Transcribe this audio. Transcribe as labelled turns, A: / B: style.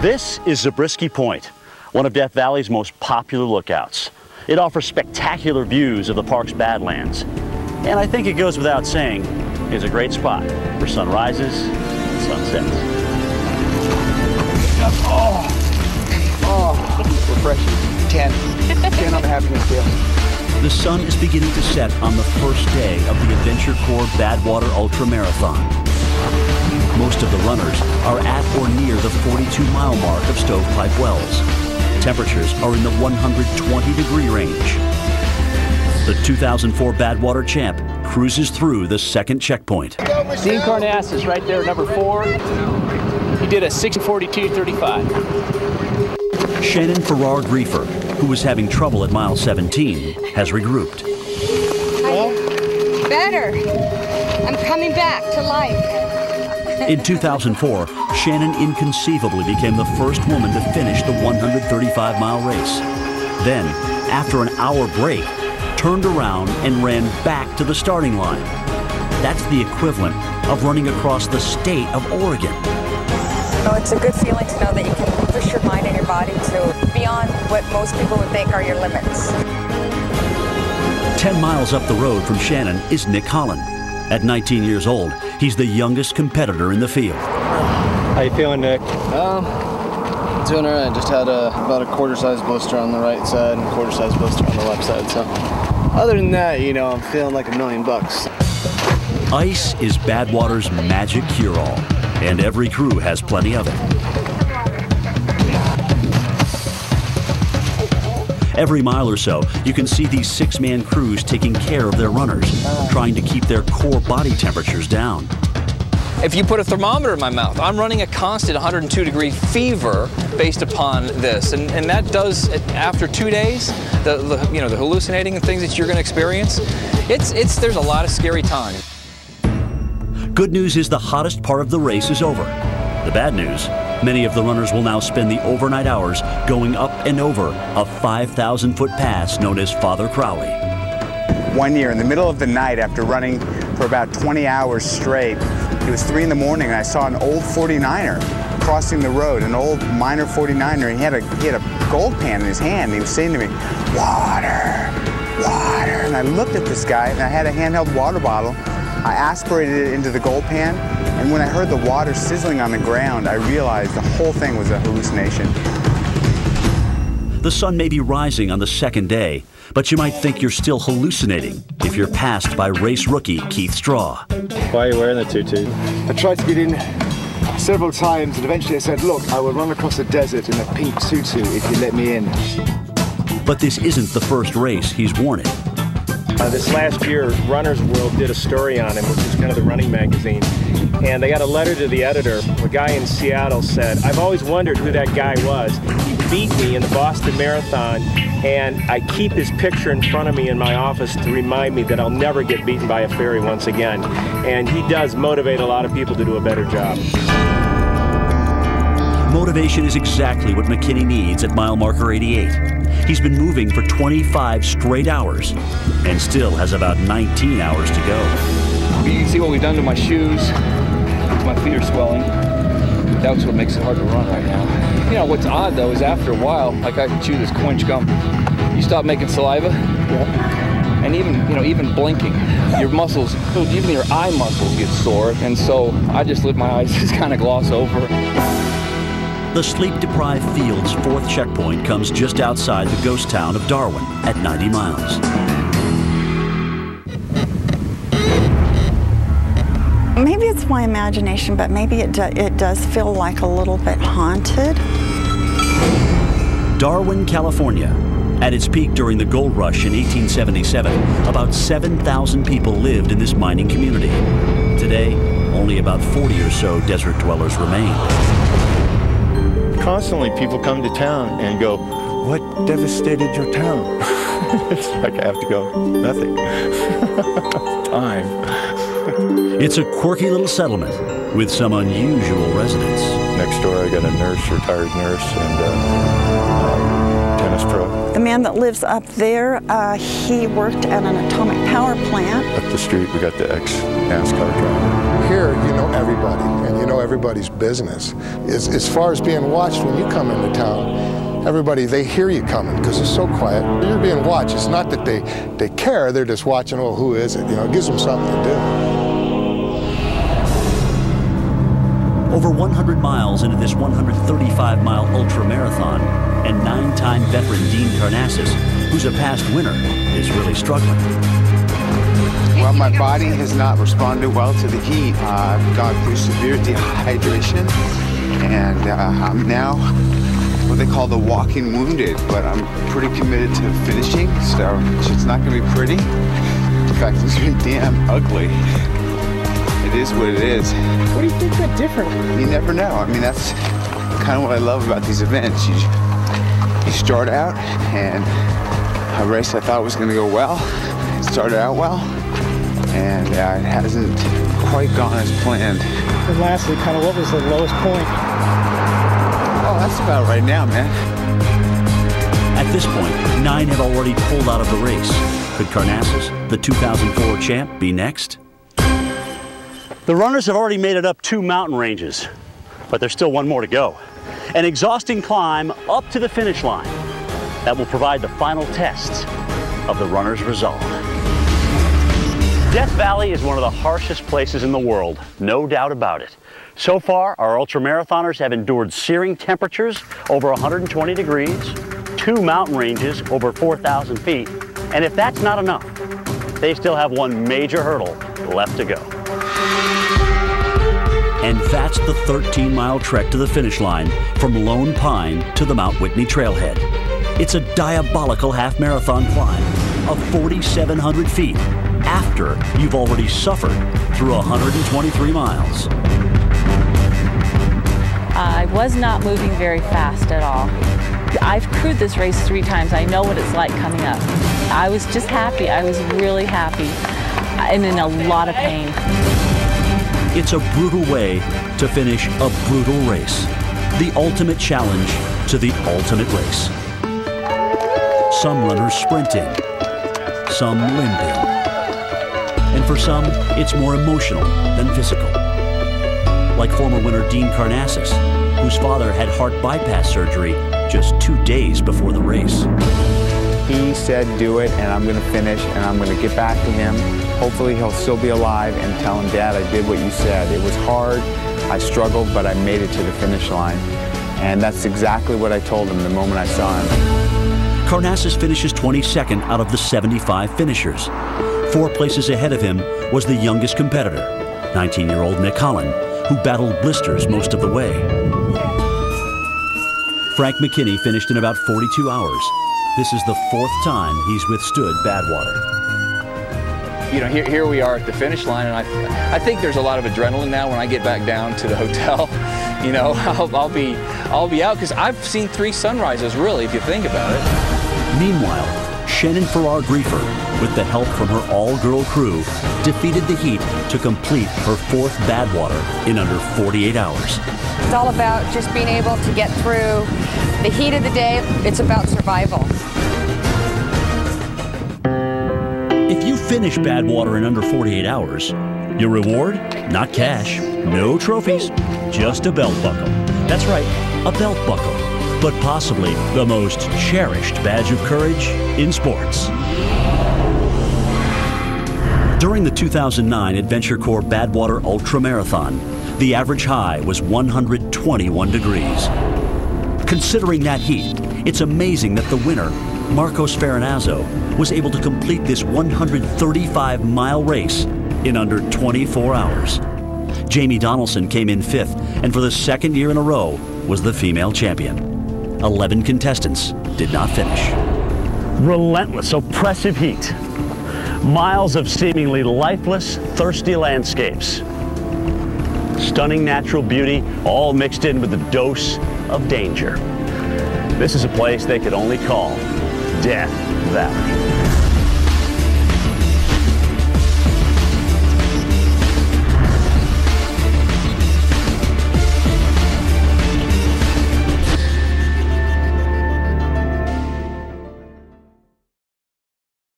A: This is Zabriskie Point, one of Death Valley's most popular lookouts. It offers spectacular views of the park's badlands, and I think it goes without saying, is a great spot for sunrises and sunsets.
B: Refreshing. 10 on the happiness scale.
A: The sun is beginning to set on the first day of the Adventure Corps Badwater Ultramarathon. Most of the runners are at or near the 42-mile mark of Stovepipe Wells. Temperatures are in the 120-degree range. The 2004 Badwater champ cruises through the second checkpoint.
C: Dean Carnass is right there, number 4. He did a 6:42.35.
A: Shannon Farrar-Griefer, who was having trouble at mile 17, has regrouped.
D: Better. I'm coming back to life.
A: In 2004, Shannon inconceivably became the first woman to finish the 135-mile race. Then, after an hour break, turned around and ran back to the starting line. That's the equivalent of running across the state of Oregon.
E: Oh, it's a good feeling to know that you can push your mind and your body to beyond what most people would think are your limits.
A: 10 miles up the road from Shannon is Nick Holland. At 19 years old, he's the youngest competitor in the field.
F: How you feeling, Nick?
G: Doing all right. Just had about a quarter-size blister on the right side and a quarter-size blister on the left side. So, other than that, you know, I'm feeling like $1 million.
A: Ice is Badwater's magic cure-all, and every crew has plenty of it. Every mile or so, you can see these 6-man crews taking care of their runners, trying to keep their core body temperatures down.
H: If you put a thermometer in my mouth, I'm running a constant 102-degree fever based upon this, and that does, after 2 days, the hallucinating and things that you're going to experience, there's a lot of scary time.
A: Good news is the hottest part of the race is over. The bad news, many of the runners will now spend the overnight hours going up and over a 5,000-foot pass known as Father Crowley.
B: One year, in the middle of the night, after running for about 20 hours straight, it was 3 in the morning, and I saw an old 49er crossing the road, an old miner 49er. He had a gold pan in his hand. He was saying to me, "Water, water." And I looked at this guy, and I had a handheld water bottle. I aspirated it into the gold pan, and when I heard the water sizzling on the ground, I realized the whole thing was a hallucination.
A: The sun may be rising on the second day, but you might think you're still hallucinating if you're passed by race rookie Keith Straw.
F: Why are you wearing the tutu?
I: I tried to get in several times, and eventually I said, "Look, I will run across the desert in a pink tutu if you let me in."
A: But this isn't the first race he's worn it.
F: This last year, Runner's World did a story on him, which is kind of the running magazine. And they got a letter to the editor. A guy in Seattle said, "I've always wondered who that guy was. He beat me in the Boston Marathon, and I keep his picture in front of me in my office to remind me that I'll never get beaten by a fairy once again." And he does motivate a lot of people to do a better job.
A: Motivation is exactly what McKinney needs at mile marker 88. He's been moving for 25 straight hours and still has about 19 hours to go.
H: You can see what we've done to my shoes. My feet are swelling. That's what makes it hard to run right now. You know, what's odd though is after a while, like I can chew this quench gum, you stop making saliva, and even blinking, your muscles, even your eye muscles get sore, and so I just let my eyes just kind of gloss over.
A: The sleep-deprived field's fourth checkpoint comes just outside the ghost town of Darwin at 90 miles.
J: Maybe it's my imagination, but maybe it does feel like a little bit haunted.
A: Darwin, California. At its peak during the gold rush in 1877, about 7,000 people lived in this mining community. Today, only about 40 or so desert dwellers remain.
F: Constantly people come to town and go, "What devastated your town?" It's like I have to go, "Nothing." Time.
A: It's a quirky little settlement with some unusual residents.
F: Next door I got a nurse, retired nurse, and tennis pro.
J: The man that lives up there, he worked at an atomic power plant.
F: Up the street we got the ex-NASCAR driver.
K: here, you know everybody, and you know everybody's business. As far as being watched when you come into town, everybody, they hear you coming because it's so quiet. You're being watched. It's not that they care, they're just watching, oh, who is it? You know, it gives them something to do.
A: Over 100 miles into this 135-mile ultramarathon, and 9-time veteran Dean Karnassus, who's a past winner, is really struggling.
B: Well, my body has not responded well to the heat. I've gone through severe dehydration, and I'm now what they call the walking wounded, but I'm pretty committed to finishing, so it's not going to be pretty. In fact, it's going to be damn ugly. It is what it is.
F: What do you think that different?
B: You never know. I mean, that's kind of what I love about these events. You start out, and a race I thought was going to go well. It started out well, and it hasn't quite gone as planned.
C: And lastly, kind of what was the lowest point?
B: Oh, that's about right now, man.
A: At this point, 9 have already pulled out of the race. Could Karnassus, the 2004 champ, be next?
L: The runners have already made it up 2 mountain ranges, but there's still one more to go. An exhausting climb up to the finish line that will provide the final tests of the runner's resolve. Death Valley is one of the harshest places in the world, no doubt about it. So far, our ultramarathoners have endured searing temperatures over 120 degrees, 2 mountain ranges over 4,000 feet, and if that's not enough, they still have one major hurdle left to go.
A: And that's the 13-mile trek to the finish line from Lone Pine to the Mount Whitney trailhead. It's a diabolical half-marathon climb of 4,700 feet after you've already suffered through 123 miles.
M: I was not moving very fast at all. I've crewed this race 3 times. I know what it's like coming up. I was just happy. I was really happy and in a lot of pain.
A: It's a brutal way to finish a brutal race. The ultimate challenge to the ultimate race. Some runners sprinting, some limping. And for some, it's more emotional than physical. Like former winner Dean Karnassus, whose father had heart bypass surgery just 2 days before the race.
B: He said do it, and I'm going to finish, and I'm going to get back to him. Hopefully he'll still be alive, and tell him, Dad, I did what you said. It was hard, I struggled, but I made it to the finish line. And that's exactly what I told him the moment I saw him.
A: Karnassus finishes 22nd out of the 75 finishers. 4 places ahead of him was the youngest competitor, 19-year-old Nick Holland, who battled blisters most of the way. Frank McKinney finished in about 42 hours. This is the 4th time he's withstood Badwater.
H: You know, here we are at the finish line, and I think there's a lot of adrenaline now when I get back down to the hotel. You know, I'll be out because I've seen 3 sunrises, really, if you think about it.
A: Meanwhile, Shannon Farrar Griefer, with the help from her all-girl crew, defeated the heat to complete her 4th Badwater in under 48 hours.
E: It's all about just being able to get through the heat of the day. It's about survival.
A: If you finish Badwater in under 48 hours, your reward? Not cash, no trophies, just a belt buckle. That's right, a belt buckle, but possibly the most cherished badge of courage in sports. During the 2009 Adventure Corps Badwater Ultramarathon, the average high was 121 degrees. Considering that heat, it's amazing that the winner, Marcos Farinazzo, was able to complete this 135-mile race in under 24 hours. Jamie Donaldson came in 5th, and for the 2nd year in a row was the female champion. 11 contestants did not finish.
L: Relentless, oppressive heat. Miles of seemingly lifeless, thirsty landscapes. Stunning natural beauty, all mixed in with a dose of danger. This is a place they could only call Death Valley.